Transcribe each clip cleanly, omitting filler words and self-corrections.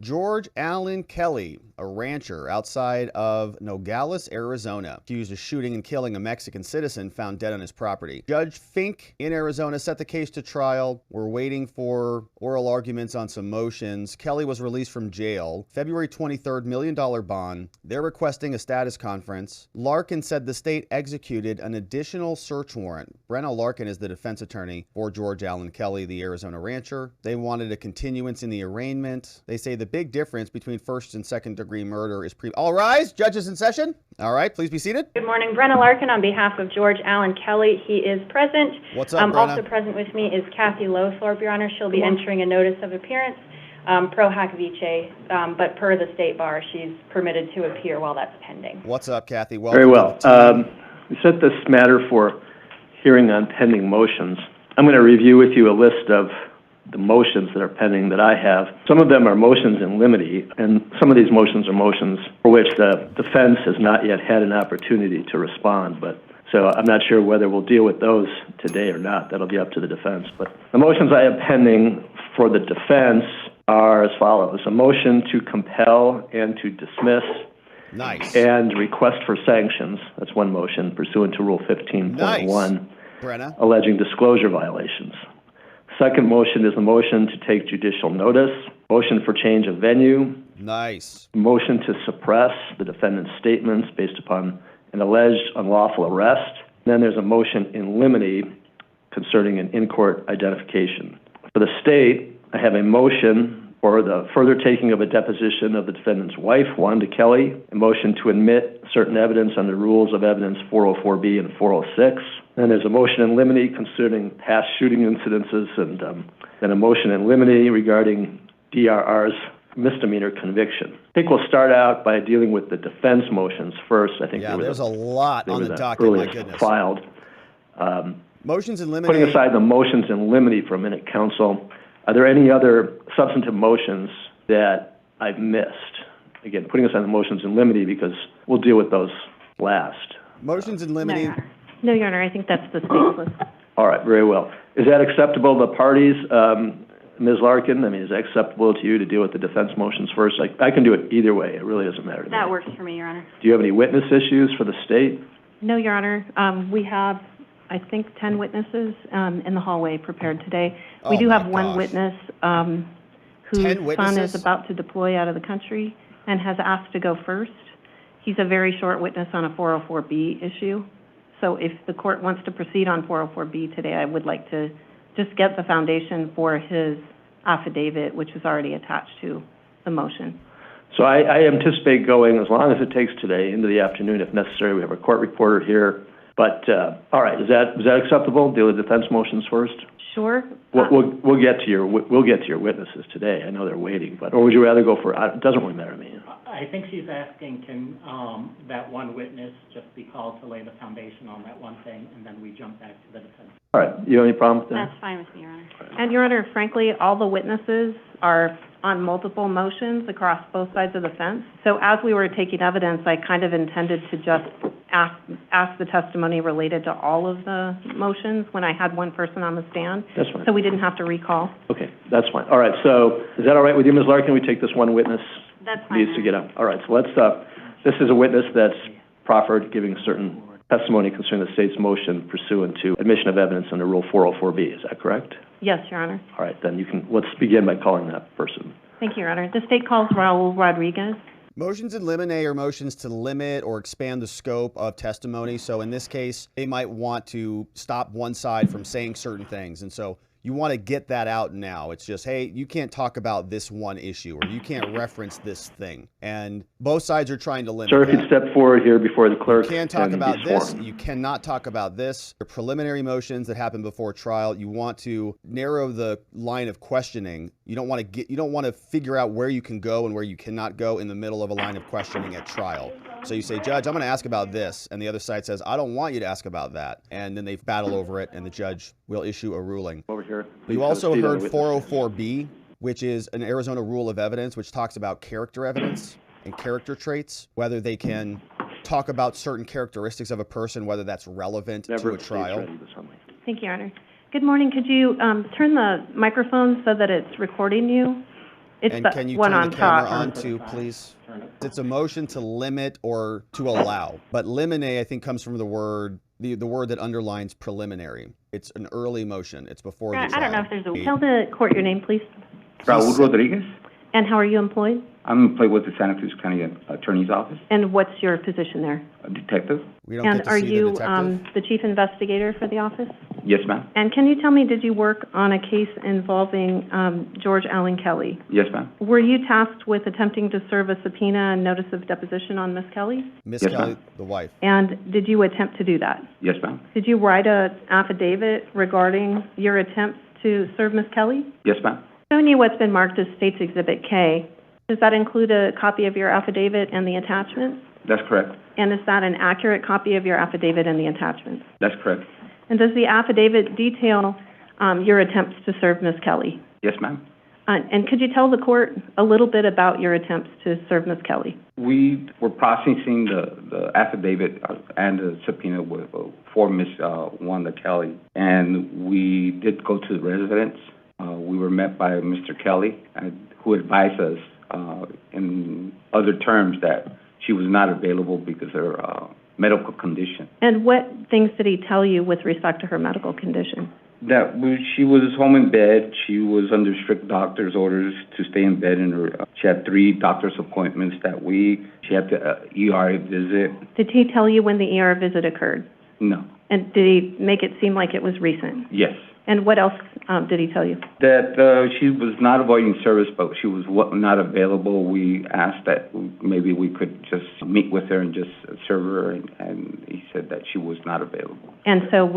George Allen Kelly, a rancher outside of Nogales, Arizona, accused of shooting and killing a Mexican citizen found dead on his property. Judge Fink in Arizona set the case to trial. We're waiting for oral arguments on some motions. Kelly was released from jail. February 23rd, $1 million bond. They're requesting a status conference. Larkin said the state executed an additional search warrant. Brenna Larkin is the defense attorney for George Allen Kelly, the Arizona rancher. They wanted a continuance in the arraignment. They say the big difference between first and second degree murder is all rise, judges in session. All right, please be seated. Good morning, Brenna Larkin on behalf of George Allen Kelly. He is present. What's up, Brenna? Also present with me is Kathy Lowthorpe, Your Honor. She'll be entering a notice of appearance pro hac vice, but per the state bar, she's permitted to appear while that's pending. What's up, Kathy? Welcome. Very well. We set this matter for hearing on pending motions. I'm going to review with you a list of the motions that are pending that I have. Some of them are motions in limine, and some of these motions are motions for which the defense has not yet had an opportunity to respond. So I'm not sure whether we'll deal with those today or not. That'll be up to the defense. But the motions I have pending for the defense are as follows. A motion to compel and to dismiss. Nice. And request for sanctions. That's one motion pursuant to Rule 15.1. Nice. Brenna. Alleging disclosure violations. Second motion is a motion to take judicial notice. Motion for change of venue. Nice. Motion to suppress the defendant's statements based upon an alleged unlawful arrest. Then there's a motion in limine concerning an in-court identification. For the state, I have a motion for the further taking of a deposition of the defendant's wife, Wanda Kelly, a motion to admit certain evidence under Rules of Evidence 404B and 406. And there's a motion in limine concerning past shooting incidences, and then a motion in limine regarding DRR's misdemeanor conviction. I think we'll start out by dealing with the defense motions first. I think there's a lot on the docket, my goodness. Filed. Motions in limine. Putting aside the motions in limine for a minute, counsel, are there any other substantive motions that I've missed? Again, putting aside the motions in limine because we'll deal with those last. Motions in limine. No, Your Honor, I think that's the state's list. All right, very well. Is that acceptable to the parties? Ms. Larkin, I mean, is that acceptable to you to deal with the defense motions first? I can do it either way. It really doesn't matter to me. That works for me, Your Honor. Do you have any witness issues for the state? No, Your Honor. We have, I think, 10 witnesses in the hallway prepared today. We do have one witness whose son is about to deploy out of the country and has asked to go first. He's a very short witness on a 404B issue. So if the court wants to proceed on 404B today, I would like to just get the foundation for his affidavit, which is already attached to the motion. So I anticipate going, as long as it takes today, into the afternoon if necessary. We have a court reporter here. But, all right, is that acceptable? Deal with defense motions first? Sure. We'll get to your witnesses today. I know they're waiting, or would you rather go for? It doesn't really matter to me. I think she's asking, can that one witness just be called to lay the foundation on that one thing, and then we jump back to the defense? All right. You have any problem with that? That's fine with me, Your Honor. And, Your Honor, frankly, all the witnesses are on multiple motions across both sides of the fence. So as we were taking evidence, I kind of intended to just ask the testimony related to all of the motions when I had one person on the stand. That's fine. So we didn't have to recall. Okay, that's fine. All right, so is that all right with you, Ms. Larkin? We take this one witness? That's fine. Needs to get up. All right, so let's, this is a witness that's proffered giving certain testimony concerning the state's motion pursuant to admission of evidence under Rule 404B. Is that correct? Yes, Your Honor. All right, then let's begin by calling that person. Thank you, Your Honor. The state calls Raul Rodriguez. Motions in limine are motions to limit or expand the scope of testimony. So in this case, they might want to stop one side from saying certain things. And so you want to get that out now. It's just, hey, you can't talk about this one issue, or you can't reference this thing. And both sides are trying to limit Sir, if you step forward here before the clerk. You can't talk about this. You cannot talk about this. The preliminary motions that happen before trial, you want to narrow the line of questioning. You don't want to figure out where you can go and where you cannot go in the middle of a line of questioning at trial. So you say, Judge, I'm going to ask about this. And the other side says, I don't want you to ask about that. And then they battle over it, and the judge will issue a ruling. Over here. You also heard 404B, which is an Arizona rule of evidence, which talks about character evidence and character traits, whether they can talk about certain characteristics of a person, whether that's relevant to a trial. Thank you, Your Honor. Good morning. Could you turn the microphone so that it's recording you? It's And the can you one turn on the camera top. on too, please? It's a motion to limit or to allow. But eliminate, I think, comes from the word that underlines preliminary. It's an early motion. It's before the trial. I don't know if there's a... Tell the court your name, please. Raul Rodriguez. And how are you employed? I'm employed with the Santa Cruz County Attorney's Office, And what's your position there? a detective. We don't And get to are see the you detective. the chief investigator for the office? Yes, ma'am. And can you tell me, did you work on a case involving George Allen Kelly? Yes, ma'am. Were you tasked with attempting to serve a subpoena and notice of deposition on Miss Kelly? Miss Yes, Kelly, ma'am. the wife. And did you attempt to do that? Yes, ma'am. Did you write an affidavit regarding your attempts to serve Miss Kelly? Yes, ma'am. Showing you what's been marked as State's Exhibit K, does that include a copy of your affidavit and the attachments? That's correct. And is that an accurate copy of your affidavit and the attachments? That's correct. And does the affidavit detail your attempts to serve Miss Kelly? Yes, ma'am. And could you tell the court a little bit about your attempts to serve Miss Kelly? We were processing the affidavit and the subpoena for Miss Wanda Kelly, and we did go to the residence. We were met by Mr. Kelly, who advised us in other terms that she was not available because of her medical condition. And what things did he tell you with respect to her medical condition? That she was home in bed. She was under strict doctor's orders to stay in bed, and she had 3 doctor's appointments that week. She had the ER visit. Did he tell you when the ER visit occurred? No. And did he make it seem like it was recent? Yes. And what else did he tell you? That she was not avoiding service, but she was not available. We asked that maybe we could just meet with her and just serve her, and he said that she was not available. And so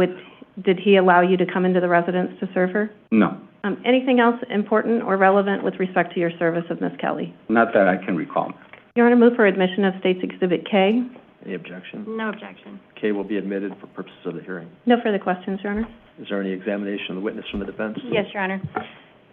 did he allow you to come into the residence to serve her? No. Anything else important or relevant with respect to your service of Miss Kelly? Not that I can recall. Your Honor, move for admission of State's Exhibit K. Any objection? No objection. K will be admitted for purposes of the hearing. No further questions, Your Honor. Is there any examination of the witness from the defense? Yes, Your Honor.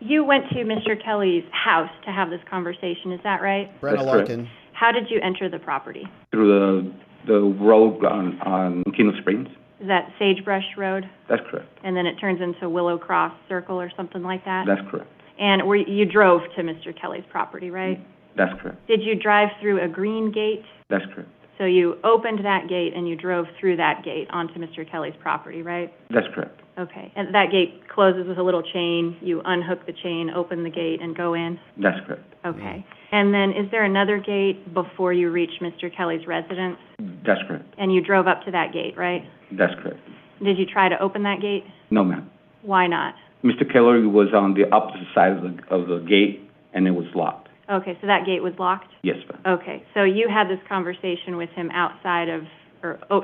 You went to Mr. Kelly's house to have this conversation, is that right? Brenna That's Larkin. How did you enter the property? Through the road on Kino Springs. Is that Sagebrush Road? That's correct. And then it turns into Willow Cross Circle or something like that? That's correct. And you drove to Mr. Kelly's property, right? That's correct. Did you drive through a green gate? That's correct. So you opened that gate and you drove through that gate onto Mr. Kelly's property, right? That's correct. Okay. And that gate closes with a little chain. You unhook the chain, open the gate, and go in? That's correct. Okay. And then is there another gate before you reach Mr. Kelly's residence? That's correct. And you drove up to that gate, right? That's correct. Did you try to open that gate? No, ma'am. Why not? Mr. Keller was on the opposite side of the gate, and it was locked. Okay, so that gate was locked? Yes, ma'am. Okay, so you had this conversation with him outside of,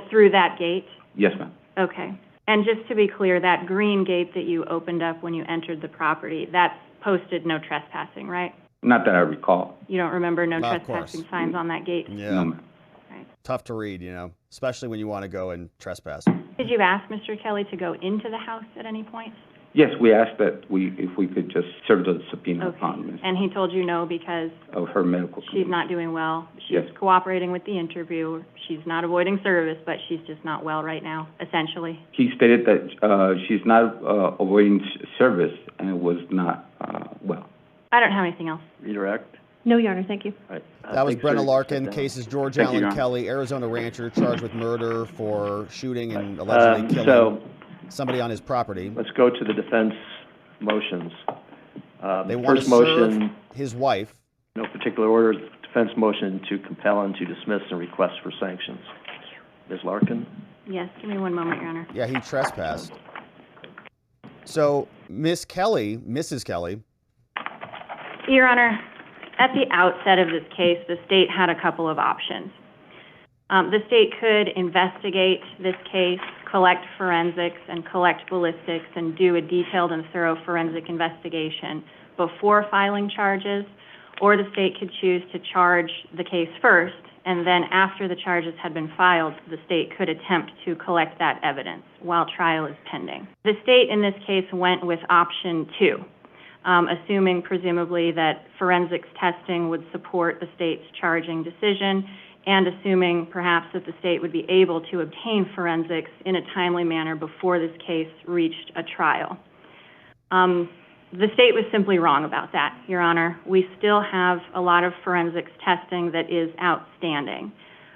through that gate? Yes, ma'am. Okay. And just to be clear, that green gate that you opened up when you entered the property, that's posted no trespassing, right? Not that I recall. You don't remember no Of trespassing course. signs on that gate? Yeah. No, ma'am. Right. Tough to read, especially when you want to go and trespass. Did you ask Mr. Kelly to go into the house at any point? Yes, we asked that if we could just serve the subpoena Okay. upon Ms. And he told you no because of her medical condition. she's not doing well? She's Yes. cooperating with the interview. She's not avoiding service, but she's just not well right now, essentially. He stated that she's not avoiding service and was not well. I don't have anything else. Redirect? No, Your Honor, thank you. All right. That was Thanks, sir. Brenna Sit Larkin. down. Case is George Thank you, Allen Your Honor. Kelly, Arizona rancher, charged with murder for shooting and allegedly killing So somebody on his property. let's go to the defense motions. They want to First motion, serve his wife. no particular order, defense motion to compel and to dismiss and request for sanctions. Ms. Larkin? Yes, give me one moment, Your Honor. Yeah, he trespassed. So, Mrs. Kelly, Your Honor, at the outset of this case, the state had a couple of options. The state could investigate this case, collect forensics, and collect ballistics, and do a detailed and thorough forensic investigation before filing charges, or the state could choose to charge the case first, and then after the charges had been filed, the state could attempt to collect that evidence while trial is pending. The state in this case went with option 2. Assuming presumably that forensics testing would support the state's charging decision, and assuming perhaps that the state would be able to obtain forensics in a timely manner before this case reached a trial. The state was simply wrong about that, Your Honor. We still have a lot of forensics testing that is outstanding.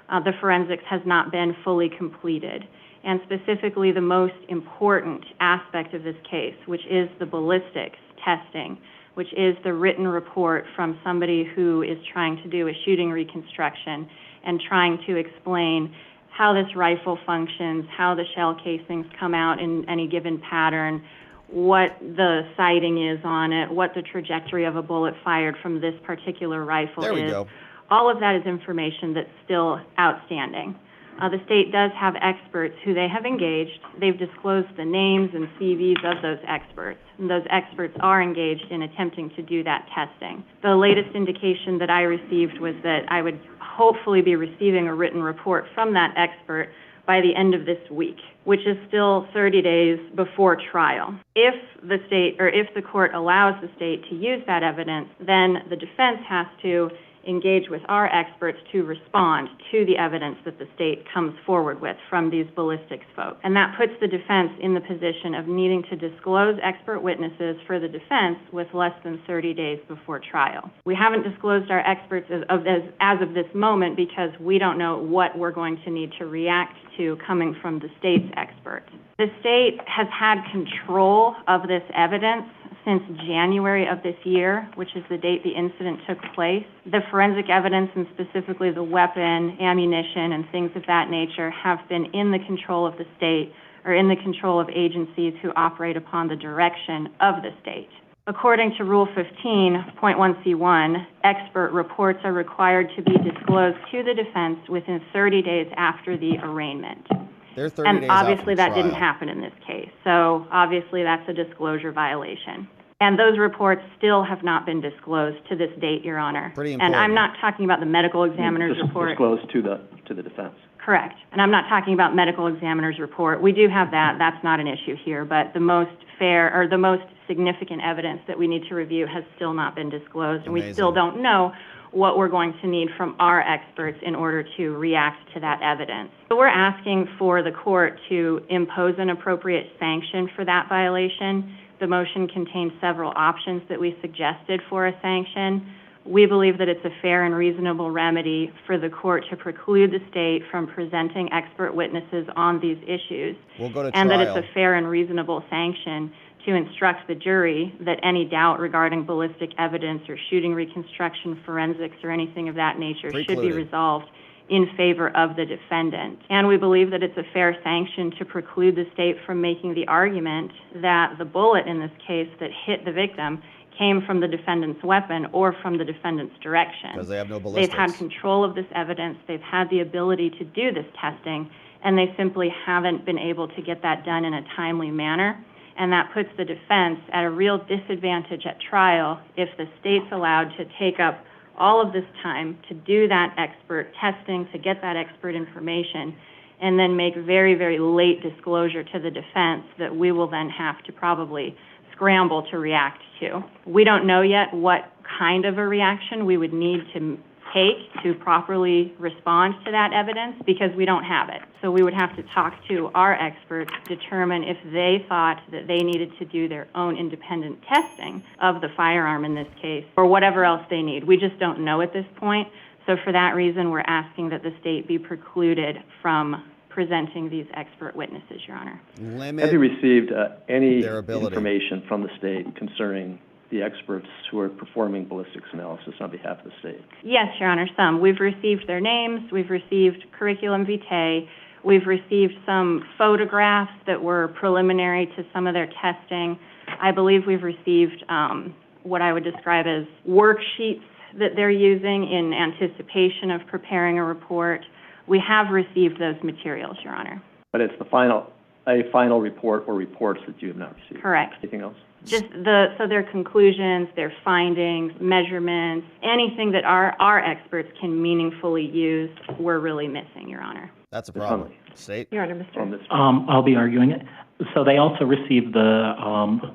The forensics has not been fully completed. And specifically, the most important aspect of this case, which is the ballistics testing, which is the written report from somebody who is trying to do a shooting reconstruction and trying to explain how this rifle functions, how the shell casings come out in any given pattern, what the sighting is on it, what the trajectory of a bullet fired from this particular rifle is. There we go. All of that is information that's still outstanding. The state does have experts who they have engaged. They've disclosed the names and CVs of those experts, and those experts are engaged in attempting to do that testing. The latest indication that I received was that I would hopefully be receiving a written report from that expert by the end of this week, which is still 30 days before trial. If the state, or if the court allows the state to use that evidence, then the defense has to engage with our experts to respond to the evidence that the state comes forward with from these ballistics folks. And that puts the defense in the position of needing to disclose expert witnesses for the defense with less than 30 days before trial. We haven't disclosed our experts as of this moment because we don't know what we're going to need to react to coming from the state's experts. The state has had control of this evidence since January of this year, which is the date the incident took place. The forensic evidence, and specifically the weapon, ammunition, and things of that nature, have been in the control of the state or in the control of agencies who operate upon the direction of the state. According to Rule 15.1C1, expert reports are required to be disclosed to the defense within 30 days after the arraignment. And obviously that didn't happen in this case. So obviously that's a disclosure violation. And those reports still have not been disclosed to this date, Your Honor. Pretty important. And I'm not talking about the medical examiner's report. Disclosed to the defense. Correct. And I'm not talking about medical examiner's report. We do have that. That's not an issue here. But the most fair, or the most significant evidence that we need to review has still not been disclosed. And we still don't know what we're going to need from our experts in order to react to that evidence. So we're asking for the court to impose an appropriate sanction for that violation. The motion contains several options that we suggested for a sanction. We believe that it's a fair and reasonable remedy for the court to preclude the state from presenting expert witnesses on these issues. We'll go to and trial. That it's a fair and reasonable sanction to instruct the jury that any doubt regarding ballistic evidence or shooting reconstruction, forensics, or anything of that nature should be resolved in favor of the defendant. And we believe that it's a fair sanction to preclude the state from making the argument that the bullet in this case that hit the victim came from the defendant's weapon or from the defendant's direction. Because they have no ballistics. They've had control of this evidence, they've had the ability to do this testing, and they simply haven't been able to get that done in a timely manner. And that puts the defense at a real disadvantage at trial if the state's allowed to take up all of this time to do that expert testing, to get that expert information, and then make very, very late disclosure to the defense that we will then have to probably scramble to react to. We don't know yet what kind of a reaction we would need to take to properly respond to that evidence because we don't have it. So we would have to talk to our experts, determine if they thought that they needed to do their own independent testing of the firearm in this case or whatever else they need. We just don't know at this point. So for that reason, we're asking that the state be precluded from presenting these expert witnesses, Your Honor. Have you received any information from the state concerning the experts who are performing ballistics analysis on behalf of the state? Yes, Your Honor, some. We've received their names. We've received curriculum vitae. We've received some photographs that were preliminary to some of their testing. I believe we've received what I would describe as worksheets that they're using in anticipation of preparing a report. We have received those materials, Your Honor. But it's a final report or reports that you have not received? Correct. Anything else? Just so their conclusions, their findings, measurements, anything that our experts can meaningfully use, we're really missing, Your Honor. That's a problem. State? Your Honor, Mr. I'll be arguing it. So they also received the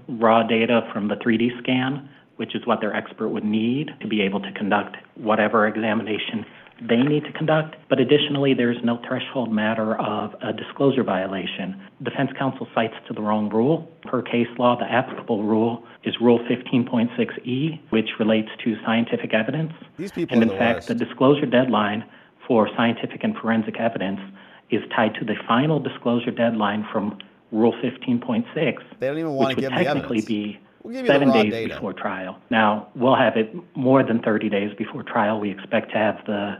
raw data from the 3D scan, which is what their expert would need to be able to conduct whatever examination they need to conduct. But additionally, there's no threshold matter of a disclosure violation. Defense counsel cites to the wrong rule. Per case law, the applicable rule is Rule 15.6E, which relates to scientific evidence. These people and are in the fact, worst. the disclosure deadline for scientific and forensic evidence is tied to the final disclosure deadline from Rule 15.6, They don't even want which to would give me technically evidence. be We'll give you the 7 raw days data. before trial. Now, we'll have it more than 30 days before trial. We expect to have the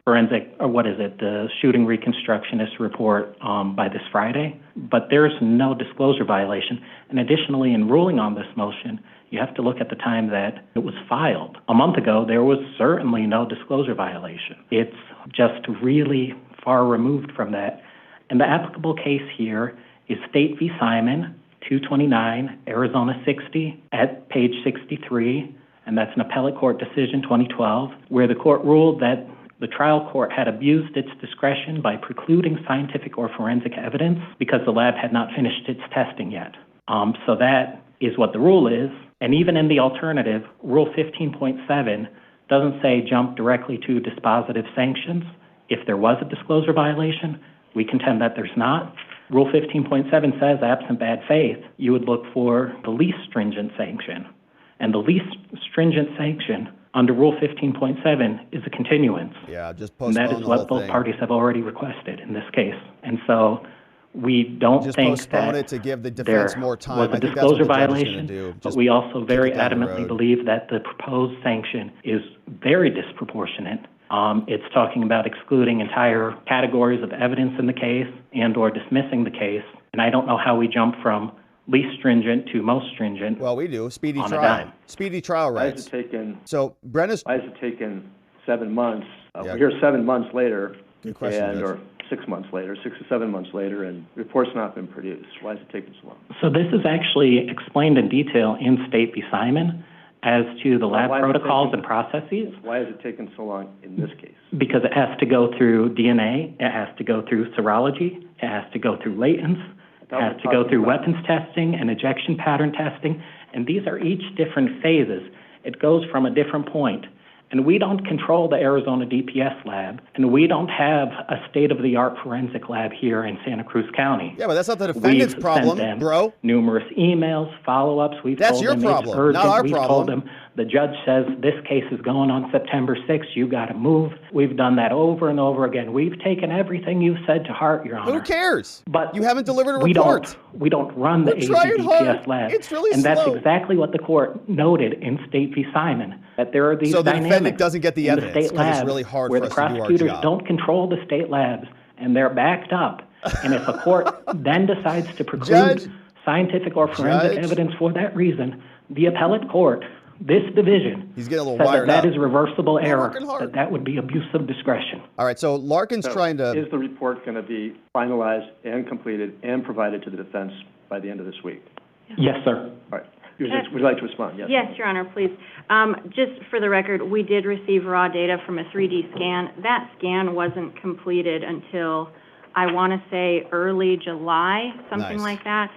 the shooting reconstructionist report by this Friday. But there's no disclosure violation. And additionally, in ruling on this motion, you have to look at the time that it was filed. A month ago, there was certainly no disclosure violation. It's just really far removed from that. And the applicable case here is State v. Simon, 229, Arizona 60, at page 63, and that's an appellate court decision, 2012, where the court ruled that the trial court had abused its discretion by precluding scientific or forensic evidence because the lab had not finished its testing yet. So that is what the rule is. And even in the alternative, Rule 15.7 doesn't say jump directly to dispositive sanctions. If there was a disclosure violation, we contend that there's not. Rule 15.7 says, absent bad faith, you would look for the least stringent sanction. And the least stringent sanction under Rule 15.7 is a continuance. Yeah, just and postpone that is the what whole both thing. parties have already requested in this case. And so we don't Just think postpone that it to give the defense more time. was a I think that's what disclosure the judge is going violation, to do. but Just we also very kick it down the adamantly road. believe that the proposed sanction is very disproportionate. It's talking about excluding entire categories of evidence in the case and or dismissing the case. And I don't know how we jump from least stringent to most stringent. Well, we do. Speedy on a trial. dime. Speedy trial Why rights. has it taken, So Brenna's... why has it taken 7 months? Yeah. We're here 7 months later, Good question, Judge. or 6 months later, 6 or 7 months later, and the report's not been produced. Why has it taken so long? So this is actually explained in detail in State v. Simon as to the lab Why has it protocols taken- and processes. Why has it taken so long in this case? Because it has to go through DNA, it has to go through serology, it has to go through latents, it has to go through weapons testing and ejection pattern testing, and these are each different phases. It goes from a different point. And we don't control the Arizona DPS lab, and we don't have a state-of-the-art forensic lab here in Santa Cruz County. Yeah, but that's not the defendant's We've problem, sent them bro. numerous emails, follow-ups. We've That's told your them problem, it's urgent. not our We've problem. told them the judge says this case is going on September 6th. You got to move. We've done that over and over again. We've taken everything you've said to heart, Your Honor. Who cares? But you haven't delivered a we report. We don't run the We're trying AZDPS hard. lab. It's really and that's slow. exactly what the court noted in State v. Simon, that there are these So the dynamics defendant doesn't get the in evidence state 'cause it's labs really hard where for the us to do our prosecutors job. don't control the state labs, and they're backed up. And if a court then decides to preclude Judge, scientific or forensic Judge. evidence for that reason, the appellate court, this division, He's getting a little said wired that up. is reversible error, working hard. that would be abuse of discretion. All right, so Larkin's So trying to... Is the report going to be finalized and completed and provided to the defense by the end of this week? Yes, sir. All right. Would you like to respond? Yes. Yes, Your Honor, please. Just for the record, we did receive raw data from a 3D scan. That scan wasn't completed until, I want to say, early July, something Nice. like that.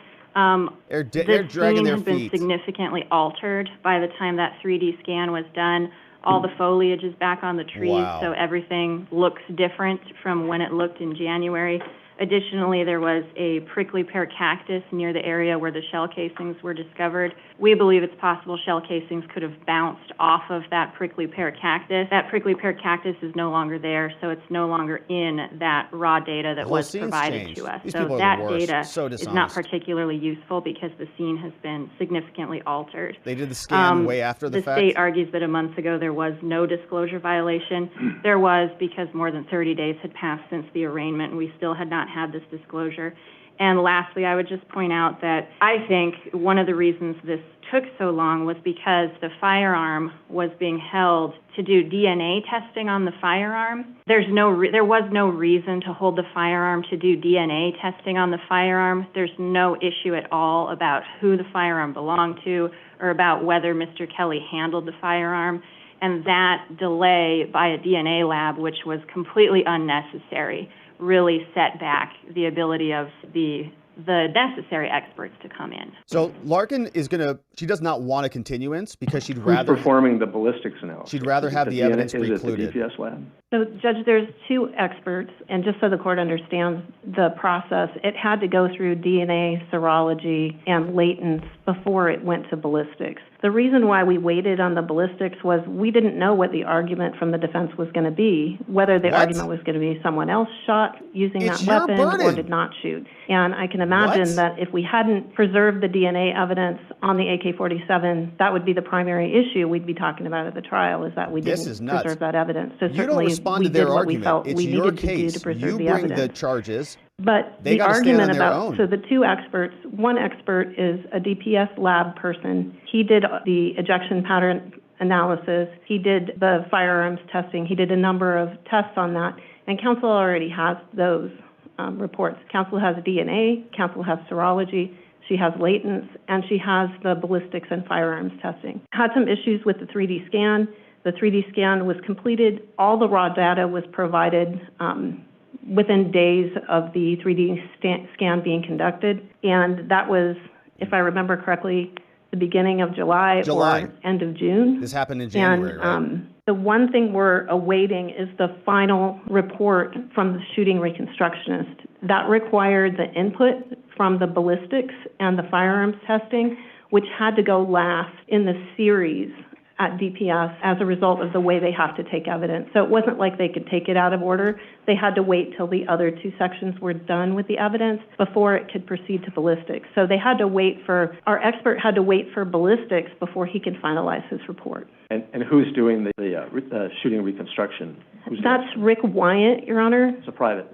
They're The dragging scene their has been feet. significantly altered by the time that 3D scan was done. All the foliage is back on the trees, Wow. so everything looks different from when it looked in January. Additionally, there was a prickly pear cactus near the area where the shell casings were discovered. We believe it's possible shell casings could have bounced off of that prickly pear cactus. That prickly pear cactus is no longer there, so it's no longer in that raw data that whole was scene's provided changed. to us. These So people are the that worst. data So is not dishonest. particularly useful because the scene has been significantly altered. They did the scan way after the fact? state argues that a month ago there was no disclosure violation. There was, because more than 30 days had passed since the arraignment, and we still had not had this disclosure. And lastly, I would just point out that I think one of the reasons this took so long was because the firearm was being held to do DNA testing on the firearm. There was no reason to hold the firearm to do DNA testing on the firearm. There's no issue at all about who the firearm belonged to or about whether Mr. Kelly handled the firearm. And that delay by a DNA lab, which was completely unnecessary, really set back the ability of the the necessary experts to come in. So Larkin she does not want a continuance because she'd Who's rather performing the ballistics analysis? She'd rather have the evidence precluded. Is it the DPS lab? So, Judge, there's two experts, and just so the court understands the process, it had to go through DNA, serology, and latents before it went to ballistics. The reason why we waited on the ballistics was we didn't know what the argument from the defense was going to be, whether the argument was going to be someone else shot using that weapon or did not shoot. And I can imagine that if we hadn't preserved the DNA evidence on the AK-47, that would be the primary issue we'd be talking about at the trial, is that we didn't preserve that evidence. So you don't respond to their argument. It's your case. You bring the charges. But the argument about, so the two experts, one expert is a DPS lab person. He did the ejection pattern analysis. He did the firearms testing. He did a number of tests on that. And counsel already has those reports. Counsel has DNA. Counsel has serology. She has latents. And she has the ballistics and firearms testing. Had some issues with the 3D scan. The 3D scan was completed. All the raw data was provided within days of the 3D scan being conducted. And that was, if I remember correctly, the beginning of July. Or end of June. This happened in January, right? The one thing we're awaiting is the final report from the shooting reconstructionist. That required the input from the ballistics and the firearms testing, which had to go last in the series at DPS as a result of the way they have to take evidence. So it wasn't like they could take it out of order. They had to wait till the other two sections were done with the evidence before it could proceed to ballistics. So they had to wait our expert had to wait for ballistics before he could finalize his report. And who's doing the shooting reconstruction? That's Rick Wyatt, Your Honor. It's a private.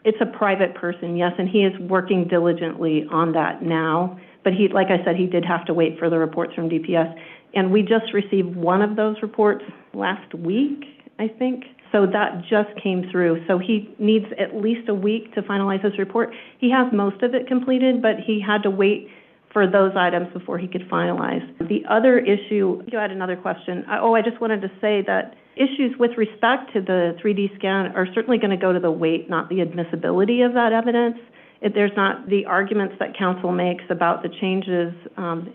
It's a private person, yes, and he is working diligently on that now. But he, like I said, he did have to wait for the reports from DPS. And we just received one of those reports last week, I think. So that just came through. So he needs at least a week to finalize his report. He has most of it completed, but he had to wait for those items before he could finalize. The other issue, you had another question. I just wanted to say that issues with respect to the 3D scan are certainly going to go to the weight, not the admissibility of that evidence. There's not the arguments that counsel makes about the changes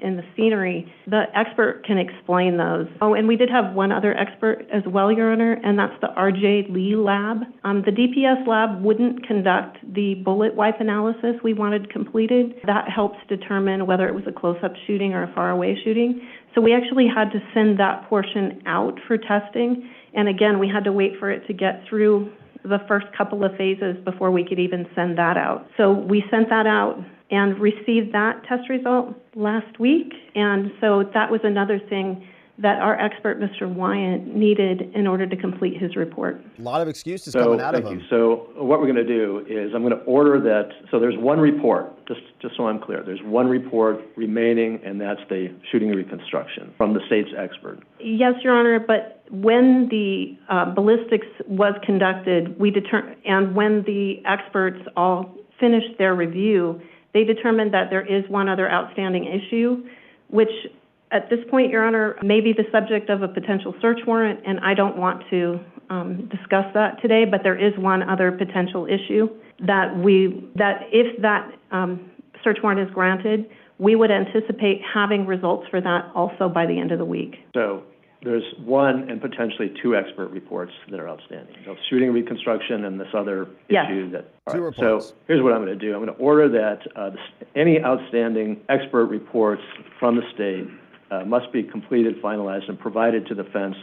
in the scenery. The expert can explain those. Oh, and we did have one other expert as well, Your Honor, and that's the R.J. Lee lab. The DPS lab wouldn't conduct the bullet wipe analysis we wanted completed. That helps determine whether it was a close-up shooting or a far-away shooting. So we actually had to send that portion out for testing. And again, we had to wait for it to get through the first couple of phases before we could even send that out. So we sent that out and received that test result last week. And so that was another thing that our expert, Mr. Wyatt, needed in order to complete his report. A lot of excuses coming out of him. So what we're going to do is I'm going to order that. So there's one report, just so I'm clear. There's one report remaining, and that's the shooting reconstruction from the state's expert. Yes, Your Honor, but when the ballistics was conducted, and when the experts all finished their review, they determined that there is one other outstanding issue, which at this point, Your Honor, may be the subject of a potential search warrant, and I don't want to discuss that today, but there is one other potential issue that if that search warrant is granted, we would anticipate having results for that also by the end of the week. So there's one and potentially two expert reports that are outstanding. So shooting reconstruction and this other issue. Two reports. So here's what I'm going to do. I'm going to order that any outstanding expert reports from the state must be completed, finalized, and provided to the defense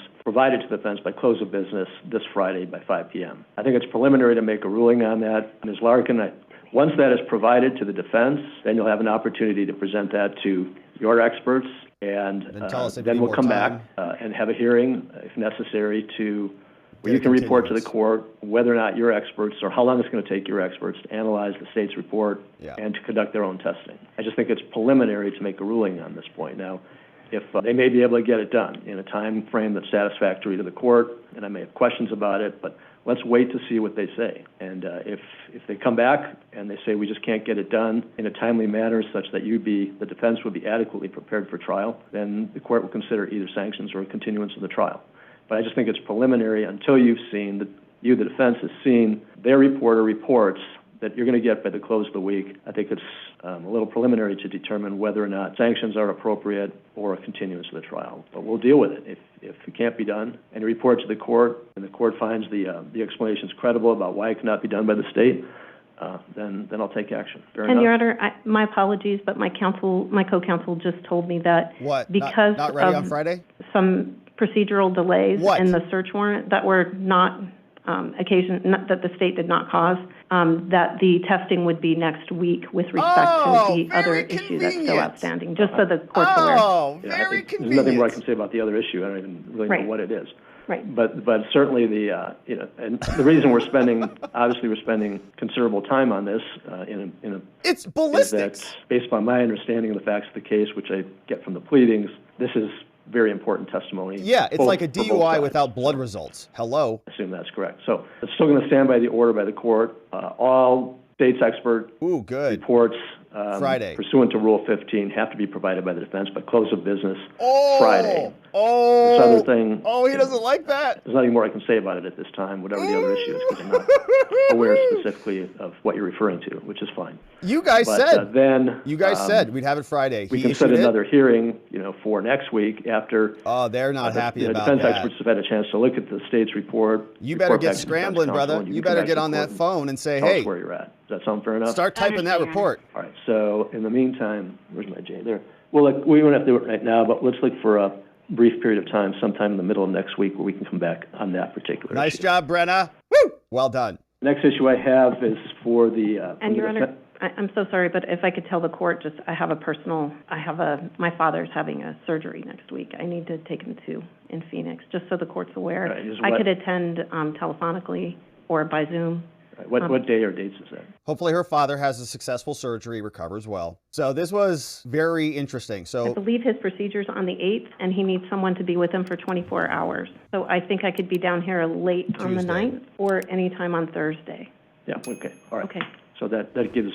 by close of business this Friday by 5 p.m. I think it's preliminary to make a ruling on that. Ms. Larkin, once that is provided to the defense, then you'll have an opportunity to present that to your experts, and then we'll come back and have a hearing, if necessary, where you can report to the court whether or not your experts, or how long it's going to take your experts to analyze the state's report and to conduct their own testing. I just think it's preliminary to make a ruling on this point. Now, if they may be able to get it done in a time frame that's satisfactory to the court, and I may have questions about it, but let's wait to see what they say. And if they come back and they say we just can't get it done in a timely manner such that the defense would be adequately prepared for trial, then the court will consider either sanctions or a continuance of the trial. But I just think it's preliminary until the defense has seen their report or reports that you're going to get by the close of the week. I think it's a little preliminary to determine whether or not sanctions are appropriate or a continuance of the trial. But we'll deal with it. If it can't be done, and you report to the court, and the court finds the explanations credible about why it cannot be done by the state, then I'll take action. Fair enough? Your Honor, my apologies, but my co-counsel just told me that What? because not ready of on Friday? some procedural delays What? in the search warrant that were not that the state did not cause, that the testing would be next week with respect to the other issue that's still outstanding, just so the court's aware. Oh, very convenient. There's nothing more I can say about the other issue. I don't even really know what it is. Right. But certainly and the reason we're spending considerable time on this it's ballistics. is that based upon my understanding of the facts of the case, which I get from the pleadings, this is very important testimony. Yeah, it's like a DUI without blood results. Hello. I assume that's correct. So it's still going to stand by the order by the court. All state's expert reports Friday, pursuant to Rule 15, have to be provided by the defense by close of business Friday. Oh, this other thing. Oh, he doesn't like that. There's nothing more I can say about it at this time, whatever the other issue is, because I'm not aware specifically of what you're referring to, which is fine. You guys said we'd have it Friday. We can set another hearing, for next week after. Oh, they're not happy about defense that. experts have had a chance to look at the state's report. You better get scrambling, brother. You better get on that phone and say, tell hey, us where you're at. Does that sound fair enough? Start typing that report. All right. So in the meantime, where's my J there? Well, we won't have to do it right now, but let's look for a brief period of time, sometime in the middle of next week, where we can come back on that particular issue. Nice job, Brenna. Woo! Well done. The next issue I have is for the... and Your Honor, I'm so sorry, but if I could tell the court, my father's having a surgery next week. I need to take him in Phoenix, just so the court's aware. Right, I could attend telephonically or by Zoom. Right. What day or dates is that? Hopefully her father has a successful surgery, recovers well. So this was very interesting. So I believe his procedure's on the 8th, and he needs someone to be with him for 24 hours. So I think I could be down here late on the 9th or anytime on Thursday. Yeah, okay. All right. Okay. So that gives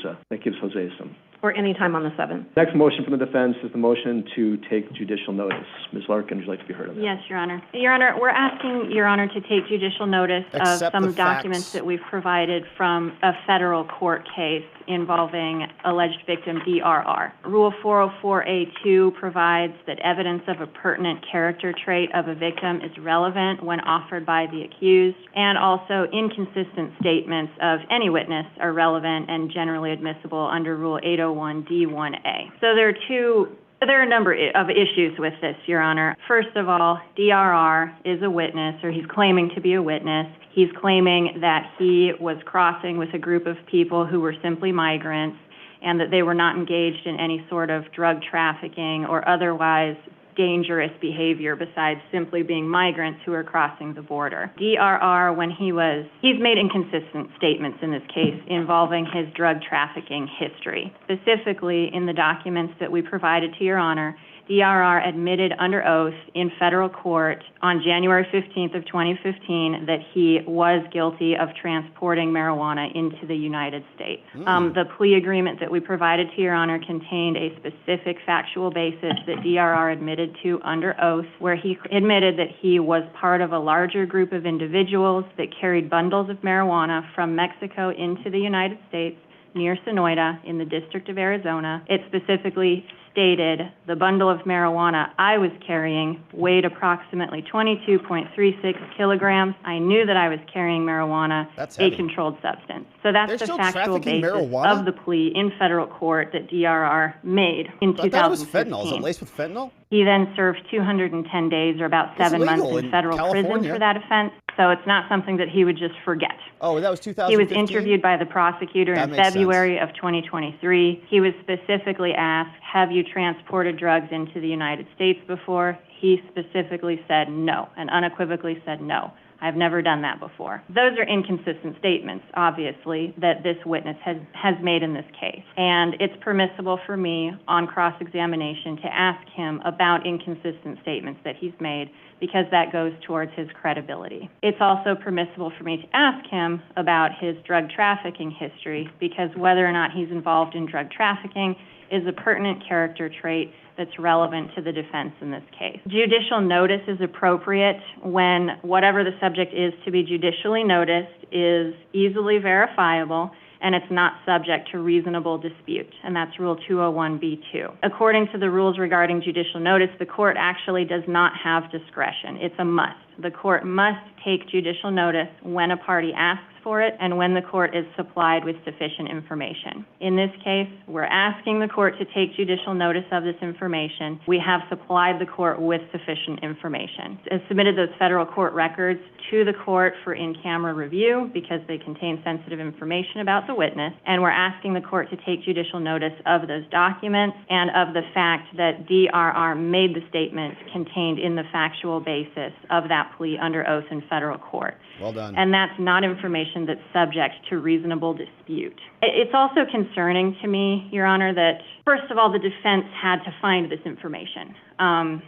Jose some. Or anytime on the 7th. Next motion from the defense is the motion to take judicial notice. Ms. Larkin, would you like to be heard on that? Yes, Your Honor. Your Honor, we're asking Your Honor to take judicial notice of some documents that we've provided from a federal court case involving alleged victim DRR. Rule 404A2 provides that evidence of a pertinent character trait of a victim is relevant when offered by the accused, and also inconsistent statements of any witness are relevant and generally admissible under Rule 801D1A. So there are a number of issues with this, Your Honor. First of all, DRR is a witness, or he's claiming to be a witness. He's claiming that he was crossing with a group of people who were simply migrants and that they were not engaged in any sort of drug trafficking or otherwise dangerous behavior besides simply being migrants who are crossing the border. DRR, he's made inconsistent statements in this case involving his drug trafficking history. Specifically, in the documents that we provided to Your Honor, DRR admitted under oath in federal court on January 15th of 2015 that he was guilty of transporting marijuana into the United States. The plea agreement that we provided to Your Honor contained a specific factual basis that DRR admitted to under oath, where he admitted that he was part of a larger group of individuals that carried bundles of marijuana from Mexico into the United States near Sonoita in the District of Arizona. It specifically stated the bundle of marijuana I was carrying weighed approximately 22.36 kilograms. I knew that I was carrying marijuana, a controlled substance. So that's the factual basis of the plea in federal court that DRR made in 2015. I thought it was fentanyl. Is it laced with fentanyl? He then served 210 days or about 7 months in federal prison for that offense. So it's not something that he would just forget. Oh, that was 2015? He was interviewed by the prosecutor in February of 2023. He was specifically asked, have you transported drugs into the United States before? He specifically said no, and unequivocally said no. I've never done that before. Those are inconsistent statements, obviously, that this witness has made in this case. And it's permissible for me on cross-examination to ask him about inconsistent statements that he's made, because that goes towards his credibility. It's also permissible for me to ask him about his drug trafficking history, because whether or not he's involved in drug trafficking is a pertinent character trait that's relevant to the defense in this case. Judicial notice is appropriate when whatever the subject is to be judicially noticed is easily verifiable and it's not subject to reasonable dispute, and that's Rule 201B2. According to the rules regarding judicial notice, the court actually does not have discretion. It's a must. The court must take judicial notice when a party asks for it and when the court is supplied with sufficient information. In this case, we're asking the court to take judicial notice of this information. We have supplied the court with sufficient information. I've submitted those federal court records to the court for in-camera review because they contain sensitive information about the witness, and we're asking the court to take judicial notice of those documents and of the fact that DRR made the statement contained in the factual basis of that plea under oath in federal court. Well done. And that's not information that's subject to reasonable dispute. It's also concerning to me, Your Honor, that first of all, the defense had to find this information.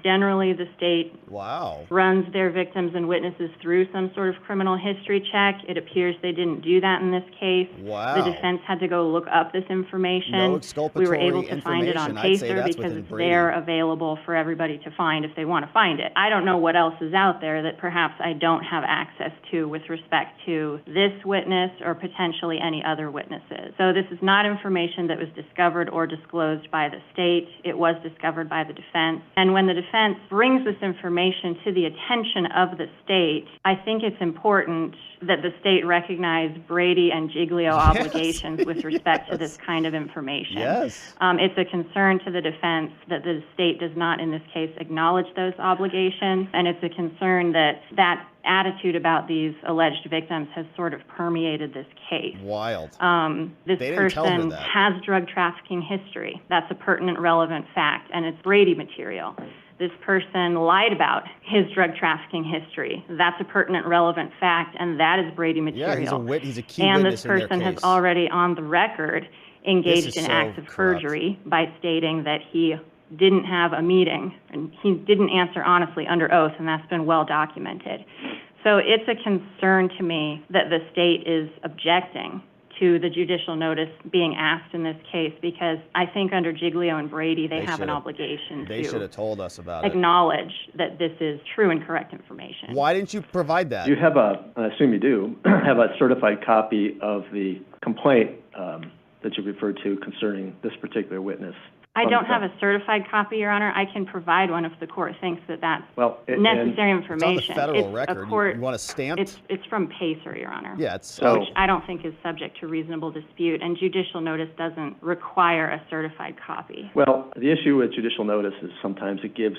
Generally, the state runs their victims and witnesses through some sort of criminal history check. It appears they didn't do that in this case. The defense had to go look up this information. No exculpatory we were able to find it on PACER because it's there available for everybody to find if they want to find it. I don't know what else is out there that perhaps I don't have access to with respect to this witness or potentially any other witnesses. So this is not information that was discovered or disclosed by the state. It was discovered by the defense. And when the defense brings this information to the attention of the state, I think it's important that the state recognize Brady and Giglio obligations with respect to this kind of information. It's a concern to the defense that the state does not, in this case, acknowledge those obligations, and it's a concern that that attitude about these alleged victims has sort of permeated this case. This person has drug trafficking history. That's a pertinent, relevant fact, and it's Brady material. This person lied about his drug trafficking history. That's a pertinent, relevant fact, and that is Brady material. He's a key and witness this person has already on the record engaged in acts of perjury by stating that he didn't have a meeting and he didn't answer honestly under oath, and that's been well documented. So it's a concern to me that the state is objecting to the judicial notice being asked in this case, because I think under Giglio and Brady, they have an obligation to should have told us about acknowledge that this is true and correct information. Why didn't you provide that? You have I assume you do, have a certified copy of the complaint that you referred to concerning this particular witness. I don't have a certified copy, Your Honor. I can provide one if the court thinks that that's necessary information. It's on the federal record. You want a stamp? It's from PACER, Your Honor. Yeah, which I don't think is subject to reasonable dispute, and judicial notice doesn't require a certified copy. Well, the issue with judicial notice is sometimes it gives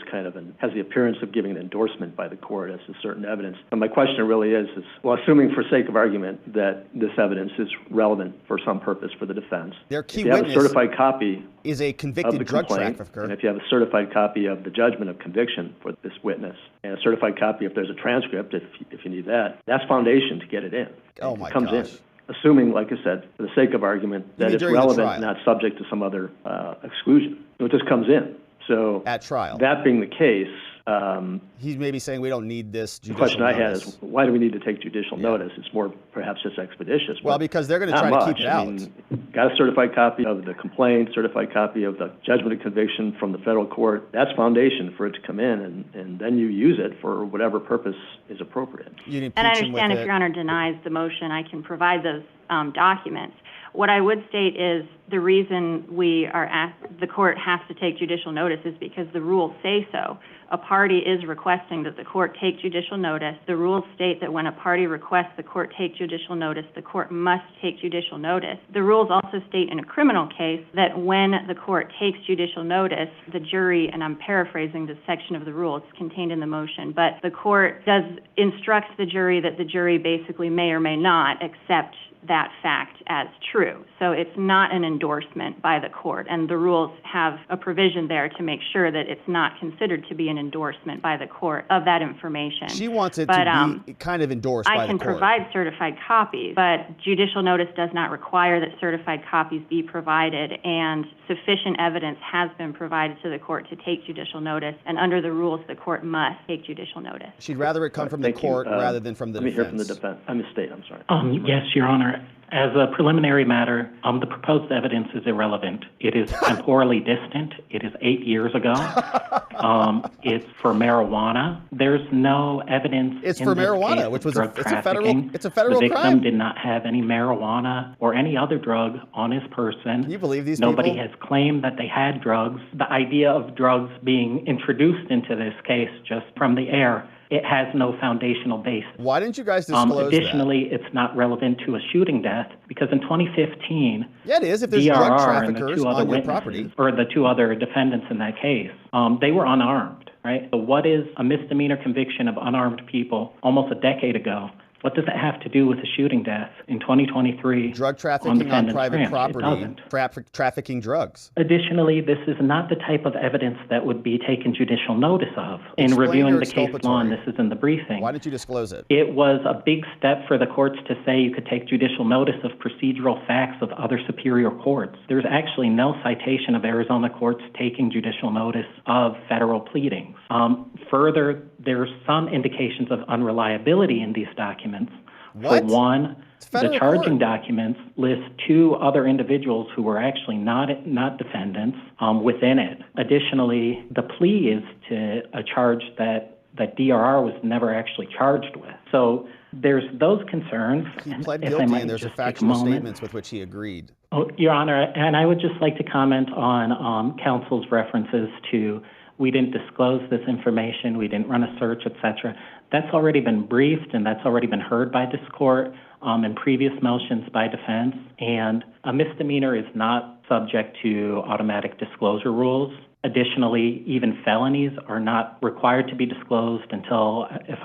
has the appearance of giving an endorsement by the court as to certain evidence. And my question really is, well, assuming for sake of argument that this evidence is relevant for some purpose for the defense, their key if you have a certified copy is a convicted of the drug complaint, trafficker. And if you have a certified copy of the judgment of conviction for this witness, and a certified copy if there's a transcript, if you need that, that's foundation to get it in. Oh my gosh. It comes in. Assuming, like I said, for the sake of argument, that it's relevant and not subject to some other exclusion. So it just comes in. So at trial. That being the case, he's maybe saying we don't need this judicial notice. The question I had is, why do we need to take judicial notice? It's more perhaps just expeditious. Well, because they're going to try to keep it out. I mean, got a certified copy of the complaint, certified copy of the judgment of conviction from the federal court. That's foundation for it to come in, and then you use it for whatever purpose is appropriate. And I understand if Your Honor denies the motion, I can provide those documents. What I would state is the reason the court has to take judicial notice is because the rules say so. A party is requesting that the court take judicial notice. The rules state that when a party requests the court take judicial notice, the court must take judicial notice. The rules also state in a criminal case that when the court takes judicial notice, the jury, and I'm paraphrasing this section of the rule, it's contained in the motion, but the court instructs the jury that the jury basically may or may not accept that fact as true. So it's not an endorsement by the court, and the rules have a provision there to make sure that it's not considered to be an endorsement by the court of that information. She wants it to be kind of endorsed by the court. I can provide certified copies, but judicial notice does not require that certified copies be provided, and sufficient evidence has been provided to the court to take judicial notice, and under the rules, the court must take judicial notice. She'd rather it come from the court rather than from the defense. Let me hear from the defense. I'm the state, I'm sorry. Yes, Your Honor. As a preliminary matter, the proposed evidence is irrelevant. It is temporally distant. It is 8 years ago. It's for marijuana. There's no evidence. It's in for this marijuana, case which of was drug it's a federal trafficking. crime. The victim did not have any marijuana or any other drug on his person. Can you believe these Nobody people? has claimed that they had drugs. The idea of drugs being introduced into this case just from the air, it has no foundational basis. Why didn't you guys disclose Additionally, it's not relevant to a shooting death because in 2015, Yeah, it is. If there's drug DRR and the traffickers two other on your witnesses, property. or the two other defendants in that case, they were unarmed, right? So what is a misdemeanor conviction of unarmed people almost a decade ago? What does that have to do with a shooting death in 2023? Drug trafficking on private It property, doesn't. trafficking drugs. Additionally, this is not the type of evidence that would be taken judicial notice of. In Explain reviewing your the case law, and exculpatory. this is in the briefing, Why didn't you disclose it? it was a big step for the courts to say you could take judicial notice of procedural facts of other superior courts. There's actually no citation of Arizona courts taking judicial notice of federal pleadings. Further, there's some indications of unreliability in these documents. What? For one, It's the federal charging court. documents list two other individuals who were actually not defendants within it. Additionally, the plea is to a charge that DRR was never actually charged with. So there's those concerns. He pled If I guilty, might and there's just take a factual moment. statements with which he agreed. Oh, Your Honor, and I would just like to comment on counsel's references to we didn't disclose this information, we didn't run a search, et cetera. That's already been briefed and that's already been heard by this court in previous motions by defense. And a misdemeanor is not subject to automatic disclosure rules. Additionally, even felonies are not required to be disclosed until, if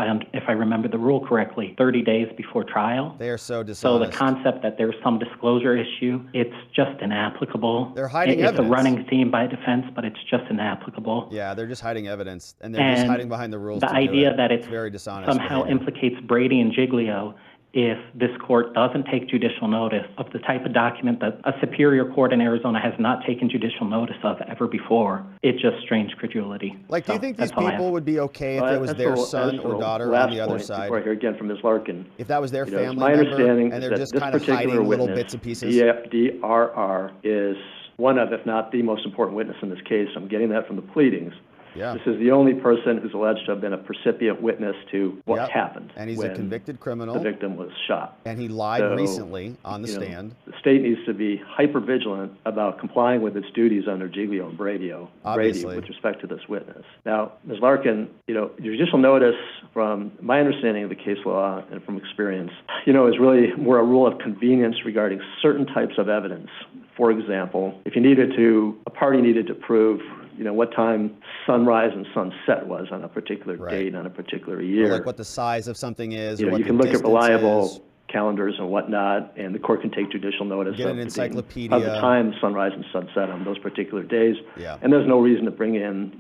I remember the rule correctly, 30 days before trial. They are so So dishonest. the concept that there's some disclosure issue, it's just inapplicable. They're hiding It's evidence. a running theme by defense, but it's just inapplicable. Yeah, they're just hiding evidence, and they're just And hiding behind the rules. The to do idea it. that it's very dishonest somehow behavior. implicates Brady and Giglio if this court doesn't take judicial notice of the type of document that a superior court in Arizona has not taken judicial notice of ever before. It just strains credulity. Like, do you So think these that's all I have. people would be okay if it was their son or daughter on the other side? Before I hear again from Ms. Larkin, If that was their it's family my member, understanding and is they're that just this kind of particular hiding little witness, bits and pieces? DRR, is one of, if not the most important witness in this case. I'm getting that from the pleadings. Yeah. This is the only person who's alleged to have been a precipient witness to what Yep. happened. And he's a when convicted criminal. the victim was shot. And he lied So, recently on the you know, stand. The state needs to be hyper-vigilant about complying with its duties under Giglio and Brady Obviously. with respect to this witness. Now, Ms. Larkin, judicial notice, from my understanding of the case law and from experience, is really more a rule of convenience regarding certain types of evidence. For example, if a party needed to prove what time sunrise and sunset was on a particular date on a particular year. Or like what the size of something is. Or You what can the look at distance reliable is. calendars and whatnot, and the court can take judicial notice Get of an the encyclopedia. of the time sunrise and sunset on those particular days. Yeah. And there's no reason to bring in,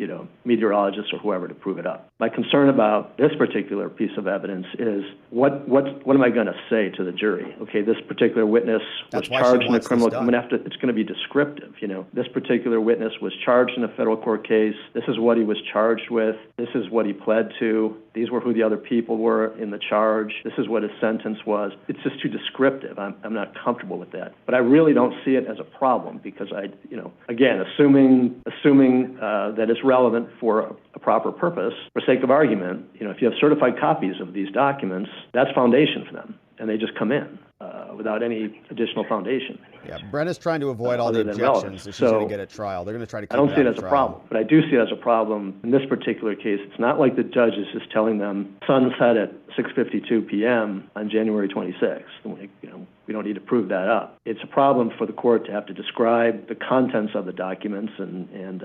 meteorologists or whoever to prove it up. My concern about this particular piece of evidence is what am I going to say to the jury? Okay, this particular witness was That's why she charged in a wants criminal. this I'm going to it's going to be descriptive. This particular witness was charged in a federal court case. This is what he was charged with. This is what he pled to. These were who the other people were in the charge. This is what his sentence was. It's just too descriptive. I'm not comfortable with that. But I really don't see it as a problem because again, assuming that it's relevant for a proper purpose, for sake of argument, if you have certified copies of these documents, that's foundation for them, and they just come in without any additional foundation. Yeah, Brenna's trying to avoid all the Other than relevant. objections that she's So, going to get at trial. They're going to try to keep I don't it see out it of as a trial. problem, but I do see it as a problem in this particular case. It's not like the judge is just telling them sun set at 6:52 p.m. on January 26th. We don't need to prove that up. It's a problem for the court to have to describe the contents of the documents and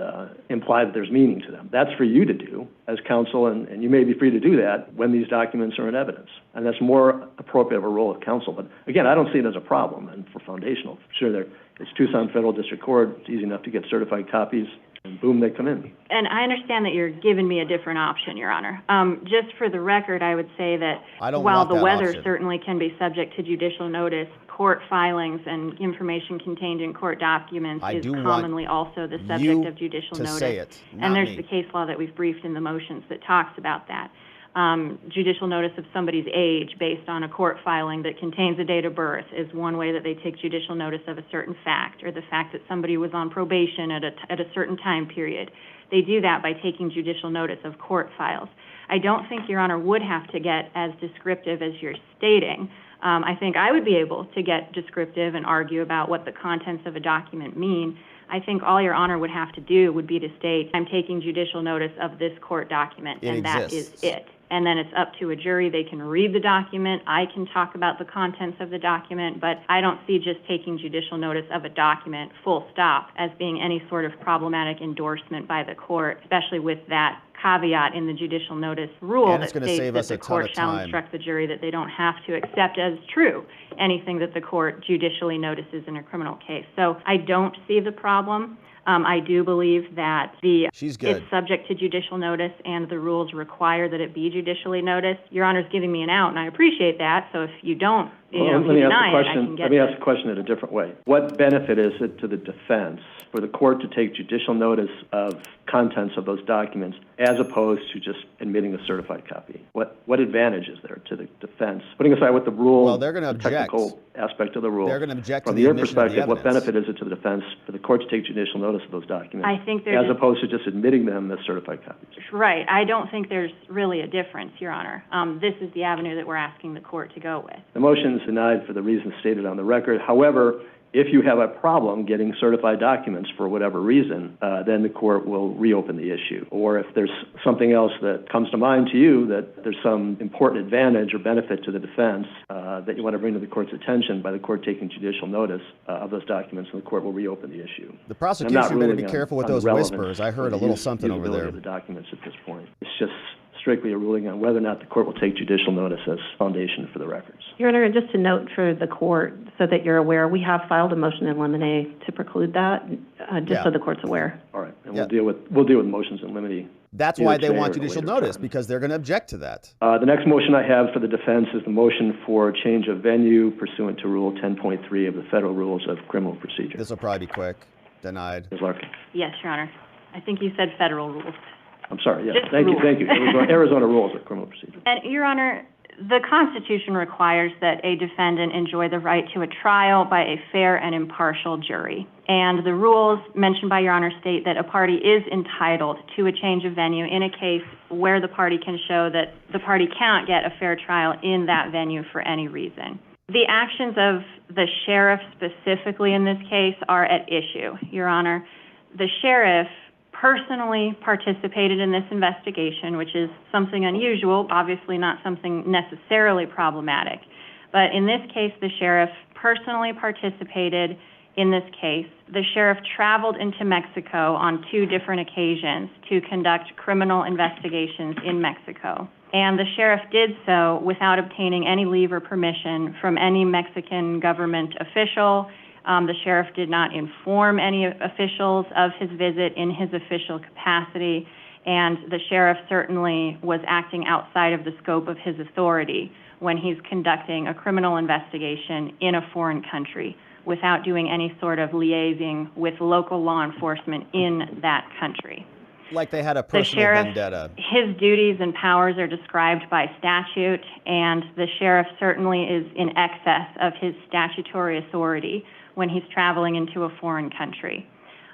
imply that there's meaning to them. That's for you to do as counsel, and you may be free to do that when these documents are in evidence. And that's more appropriate of a role of counsel. But again, I don't see it as a problem. And for foundational, sure, it's Tucson Federal District Court. It's easy enough to get certified copies, and boom, they come in. And I understand that you're giving me a different option, Your Honor. Just for the record, I would say that I don't while want the that weather option. certainly can be subject to judicial notice, court filings and information contained in court documents I is do want commonly also the you subject of judicial to notice. say it, not And there's me. the case law that we've briefed in the motions that talks about that. judicial notice of somebody's age based on a court filing that contains a date of birth is one way that they take judicial notice of a certain fact, or the fact that somebody was on probation at a certain time period. They do that by taking judicial notice of court files. I don't think Your Honor would have to get as descriptive as you're stating. I think I would be able to get descriptive and argue about what the contents of a document mean. I think all Your Honor would have to do would be to state, I'm taking judicial notice of this court document, and that is it. And then it's up to a jury. They can read the document. I can talk about the contents of the document, but I don't see just taking judicial notice of a document, full stop, as being any sort of problematic endorsement by the court, especially with that caveat in the judicial notice rule that states that the court shall instruct the jury that they don't have to accept as true anything that the court judicially notices in a criminal case. So I don't see the problem. I do believe that it's subject to judicial notice, and the rules require that it be judicially noticed. Your Honor's giving me an out, and I appreciate that. So if you don't, let me ask the question in a different way. What benefit is it to the defense for the court to take judicial notice of contents of those documents as opposed to just admitting a certified copy? What advantage is there to the defense? Putting aside what the rule, they're going to object. Technical aspect of the rule. They're going to object from to the your admission of the perspective. What evidence. benefit is it to the defense for the court to take judicial notice of those documents I think as opposed to just admitting them as certified copies? Right. I don't think there's really a difference, Your Honor. This is the avenue that we're asking the court to go with. The motion is denied for the reasons stated on the record. However, if you have a problem getting certified documents for whatever reason, then the court will reopen the issue. Or if there's something else that comes to mind to you, that there's some important advantage or benefit to the defense that you want to bring to the court's attention by the court taking judicial notice of those documents, and the court will reopen the issue. The prosecution better be careful with those whispers. I heard a little something over there. The documents at this point. It's just strictly a ruling on whether or not the court will take judicial notice as foundation for the records. Your Honor, just to note for the court, so that you're aware, we have filed a motion in limine to preclude that, so the court's aware. All right, and we'll deal with motions in limine. That's why they want judicial notice, because they're going to object to that. The next motion I have for the defense is the motion for change of venue pursuant to Rule 10.3 of the Federal Rules of Criminal Procedure. This will probably be quick. Denied. Ms. Larkin. Yes, Your Honor. I think you said federal rules. I'm sorry, yes. Thank you. Arizona Rules of Criminal Procedure. And, Your Honor, the Constitution requires that a defendant enjoy the right to a trial by a fair and impartial jury. And the rules mentioned by Your Honor state that a party is entitled to a change of venue in a case where the party can show that the party cannot get a fair trial in that venue for any reason. The actions of the sheriff specifically in this case are at issue, Your Honor. The sheriff personally participated in this investigation, which is something unusual, obviously not something necessarily problematic. But in this case, the sheriff personally participated in this case. The sheriff traveled into Mexico on 2 different occasions to conduct criminal investigations in Mexico. And the sheriff did so without obtaining any leave or permission from any Mexican government official. The sheriff did not inform any officials of his visit in his official capacity, and the sheriff certainly was acting outside of the scope of his authority when he's conducting a criminal investigation in a foreign country without doing any sort of liaising with local law enforcement in that country. Like they had a personal vendetta. His duties and powers are described by statute, and the sheriff certainly is in excess of his statutory authority when he's traveling into a foreign country.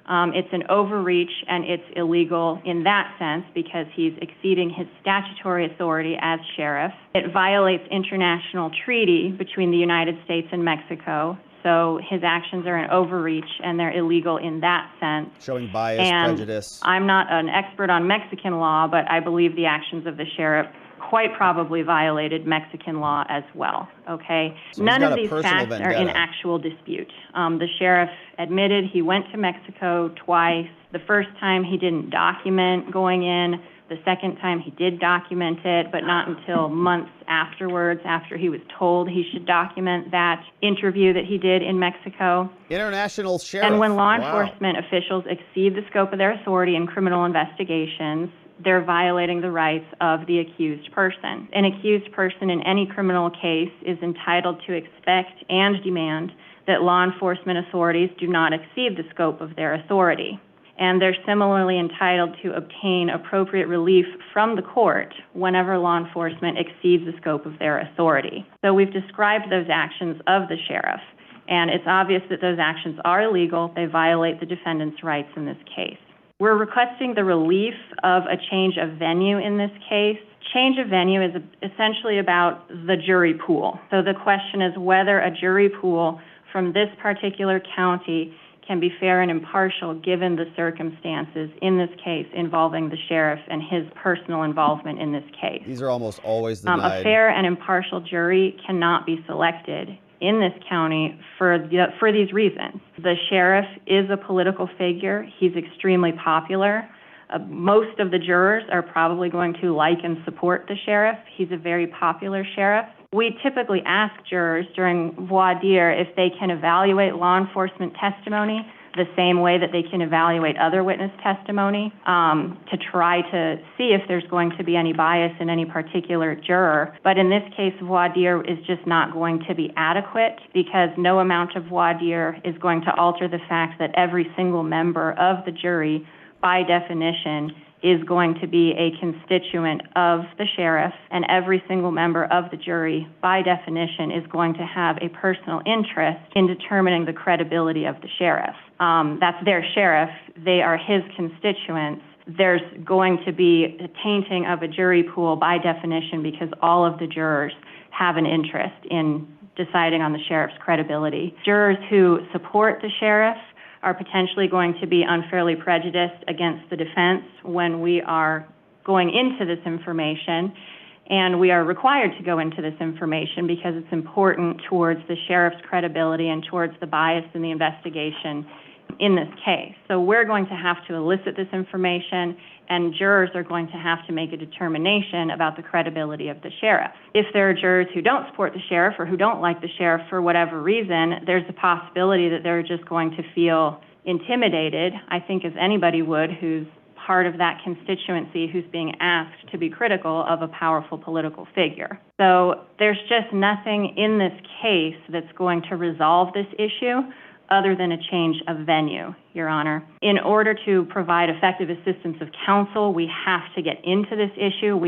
It's an overreach, and it's illegal in that sense because he's exceeding his statutory authority as sheriff. It violates international treaty between the United States and Mexico, so his actions are an overreach, and they're illegal in that sense. Showing bias, prejudice. I'm not an expert on Mexican law, but I believe the actions of the sheriff quite probably violated Mexican law as well, okay? So none of these facts are in actual dispute. The sheriff admitted he went to Mexico twice. The first time he didn't document going in. The second time he did document it, but not until months afterwards, after he was told he should document that interview that he did in Mexico. International sheriff. And when law enforcement officials exceed the scope of their authority in criminal investigations, they're violating the rights of the accused person. An accused person in any criminal case is entitled to expect and demand that law enforcement authorities do not exceed the scope of their authority. and they're similarly entitled to obtain appropriate relief from the court whenever law enforcement exceeds the scope of their authority. So we've described those actions of the sheriff, and it's obvious that those actions are illegal. They violate the defendant's rights in this case. We're requesting the relief of a change of venue in this case. Change of venue is essentially about the jury pool. So the question is whether a jury pool from this particular county can be fair and impartial given the circumstances in this case involving the sheriff and his personal involvement in this case. These are almost always denied. A fair and impartial jury cannot be selected in this county for these reasons. The sheriff is a political figure. He's extremely popular. Most of the jurors are probably going to like and support the sheriff. He's a very popular sheriff. We typically ask jurors during voir dire if they can evaluate law enforcement testimony the same way that they can evaluate other witness testimony, to try to see if there's going to be any bias in any particular juror. But in this case, voir dire is just not going to be adequate because no amount of voir dire is going to alter the fact that every single member of the jury, by definition, is going to be a constituent of the sheriff, and every single member of the jury, by definition, is going to have a personal interest in determining the credibility of the sheriff. That's their sheriff. They are his constituents. There's going to be a tainting of a jury pool by definition because all of the jurors have an interest in deciding on the sheriff's credibility. Jurors who support the sheriff are potentially going to be unfairly prejudiced against the defense when we are going into this information, and we are required to go into this information because it's important towards the sheriff's credibility and towards the bias in the investigation in this case. So we're going to have to elicit this information, and jurors are going to have to make a determination about the credibility of the sheriff. If there are jurors who don't support the sheriff or who don't like the sheriff for whatever reason, there's a possibility that they're just going to feel intimidated, I think as anybody would who's part of that constituency who's being asked to be critical of a powerful political figure. So there's just nothing in this case that's going to resolve this issue other than a change of venue, Your Honor. In order to provide effective assistance of counsel, we have to get into this issue.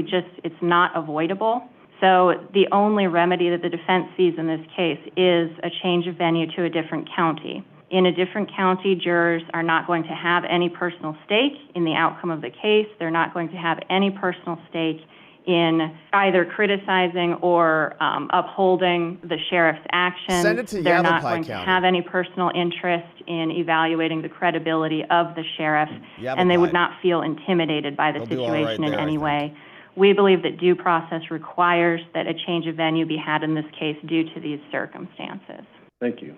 It's not avoidable. So the only remedy that the defense sees in this case is a change of venue to a different county. In a different county, jurors are not going to have any personal stake in the outcome of the case. They're not going to have any personal stake in either criticizing or upholding the sheriff's actions. Send it to They're not Yavapai going County. to have any personal interest in evaluating the credibility of the sheriff, Yavapai. and they would not feel intimidated by the They'll do all right situation in there, I any think. way. We believe that due process requires that a change of venue be had in this case due to these circumstances. Thank you.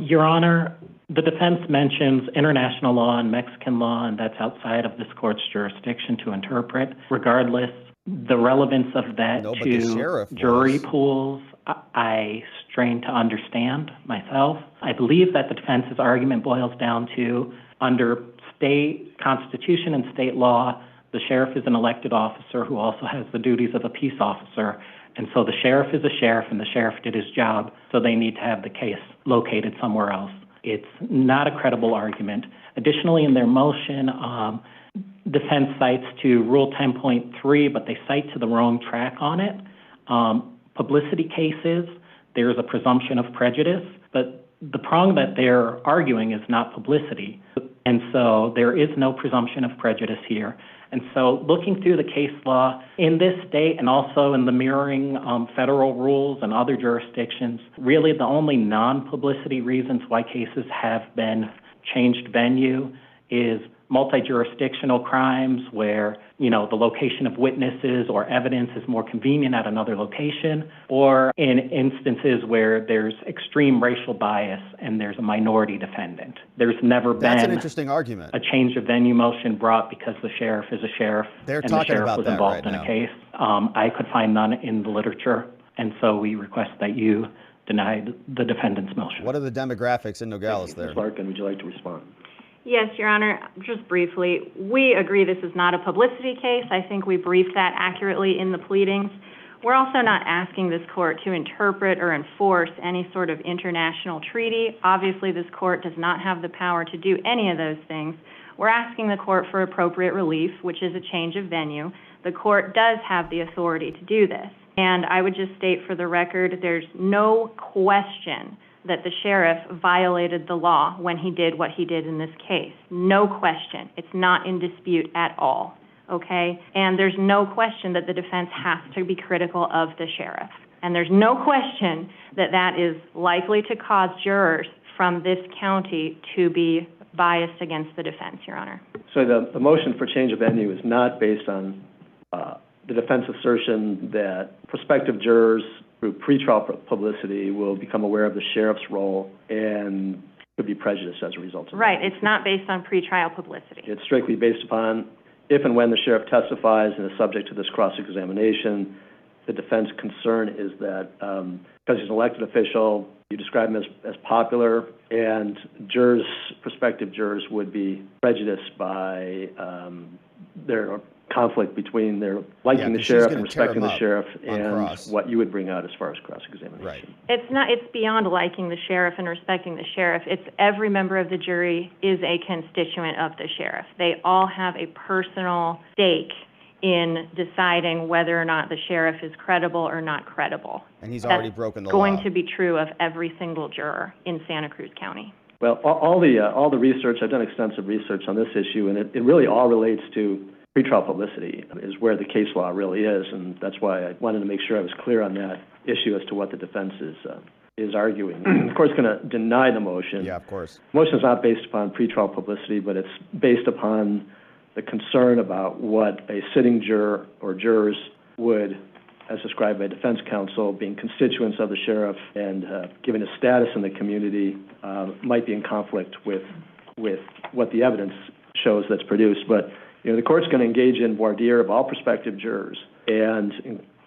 Your Honor, the defense mentions international law and Mexican law, and that's outside of this court's jurisdiction to interpret. Regardless, the relevance of that to jury pools, I strain to understand myself. I believe that the defense's argument boils down to, under state constitution and state law, the sheriff is an elected officer who also has the duties of a peace officer. And so the sheriff is a sheriff, and the sheriff did his job, so they need to have the case located somewhere else. It's not a credible argument. Additionally, in their motion, defense cites to Rule 10.3, but they cite to the wrong track on it. Publicity cases, there's a presumption of prejudice, but the prong that they're arguing is not publicity. And so there is no presumption of prejudice here. And so looking through the case law in this state and also in the mirroring federal rules and other jurisdictions, really the only non-publicity reasons why cases have been changed venue is multi-jurisdictional crimes where, the location of witnesses or evidence is more convenient at another location, or in instances where there's extreme racial bias and there's a minority defendant. There's never That's an been interesting argument. a change of venue motion brought because the sheriff is a sheriff and the sheriff was involved in a case. I could find none in the literature, and so we request that you deny the defendant's motion. What are the demographics in Nogales there? Ms. Larkin, would you like to respond? Yes, Your Honor. Just briefly, we agree this is not a publicity case. I think we briefed that accurately in the pleadings. We're also not asking this court to interpret or enforce any sort of international treaty. Obviously, this court does not have the power to do any of those things. We're asking the court for appropriate relief, which is a change of venue. The court does have the authority to do this. And I would just state for the record, there's no question that the sheriff violated the law when he did what he did in this case. No question. It's not in dispute at all, okay? And there's no question that the defense has to be critical of the sheriff. And there's no question that that is likely to cause jurors from this county to be biased against the defense, Your Honor. So the motion for change of venue is not based on the defense assertion that prospective jurors through pretrial publicity will become aware of the sheriff's role and could be prejudiced as a result of that. Right. It's not based on pretrial publicity. It's strictly based upon if and when the sheriff testifies and is subject to this cross-examination. The defense concern is that because he's an elected official, you describe him as popular, and jurors, prospective jurors, would be prejudiced by their conflict between their liking the sheriff and respecting the sheriff and what you would bring out as far as cross-examination. Right. It's beyond liking the sheriff and respecting the sheriff. It's every member of the jury is a constituent of the sheriff. They all have a personal stake in deciding whether or not the sheriff is credible or not credible. And he's already broken the law. That's going to be true of every single juror in Santa Cruz County. Well, all the research, I've done extensive research on this issue, and it really all relates to pretrial publicity is where the case law really is, and that's why I wanted to make sure I was clear on that issue as to what the defense is arguing. Of course, going to deny the motion. Yeah, of course. The motion is not based upon pretrial publicity, but it's based upon the concern about what a sitting juror or jurors would, as described by defense counsel, being constituents of the sheriff and given his status in the community, might be in conflict with what the evidence shows that's produced. But the court's going to engage in voir dire of all prospective jurors, and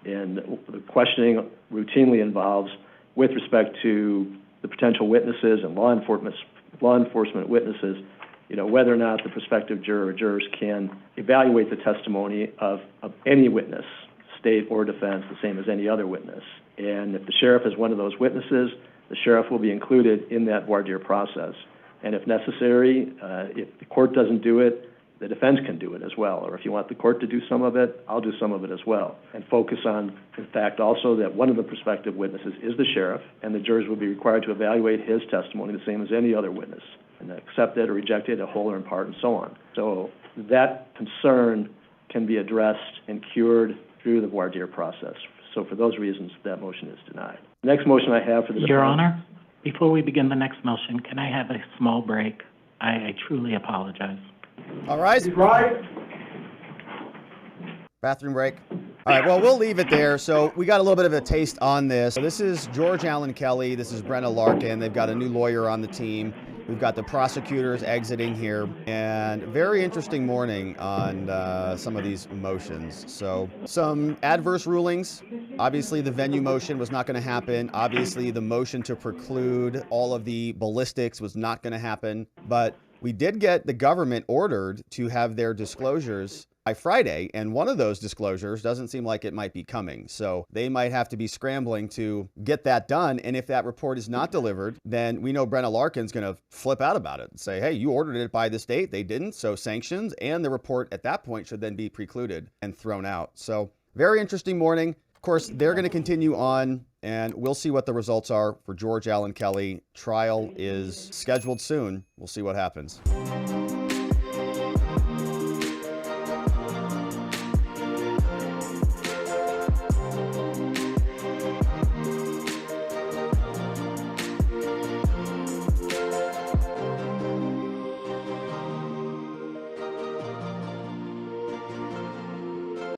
the questioning routinely involves, with respect to the potential witnesses and law enforcement witnesses, whether or not the prospective juror or jurors can evaluate the testimony of any witness, state or defense, the same as any other witness. And if the sheriff is one of those witnesses, the sheriff will be included in that voir dire process. And if necessary, if the court doesn't do it, the defense can do it as well. Or if you want the court to do some of it, I'll do some of it as well. And focus on, in fact, also that one of the prospective witnesses is the sheriff, and the jurors will be required to evaluate his testimony the same as any other witness, and accept it or reject it, a whole or in part, and so on. So that concern can be addressed and cured through the voir dire process. So for those reasons, that motion is denied. The next motion I have for the defense. Your Honor, before we begin the next motion, can I have a small break? I truly apologize. All right. Bathroom break. All right, well, we'll leave it there. So we got a little bit of a taste on this. So this is George Allen Kelly. This is Brenna Larkin. They've got a new lawyer on the team. We've got the prosecutors exiting here. And very interesting morning on some of these motions. So some adverse rulings. Obviously, the venue motion was not going to happen. Obviously, the motion to preclude all of the ballistics was not going to happen. But we did get the government ordered to have their disclosures by Friday, and one of those disclosures doesn't seem like it might be coming. So they might have to be scrambling to get that done. And if that report is not delivered, then we know Brenna Larkin's going to flip out about it and say, hey, you ordered it by this date. They didn't. So sanctions and the report at that point should then be precluded and thrown out. So very interesting morning. Of course, they're going to continue on, and we'll see what the results are for George Allen Kelly. Trial is scheduled soon. We'll see what happens.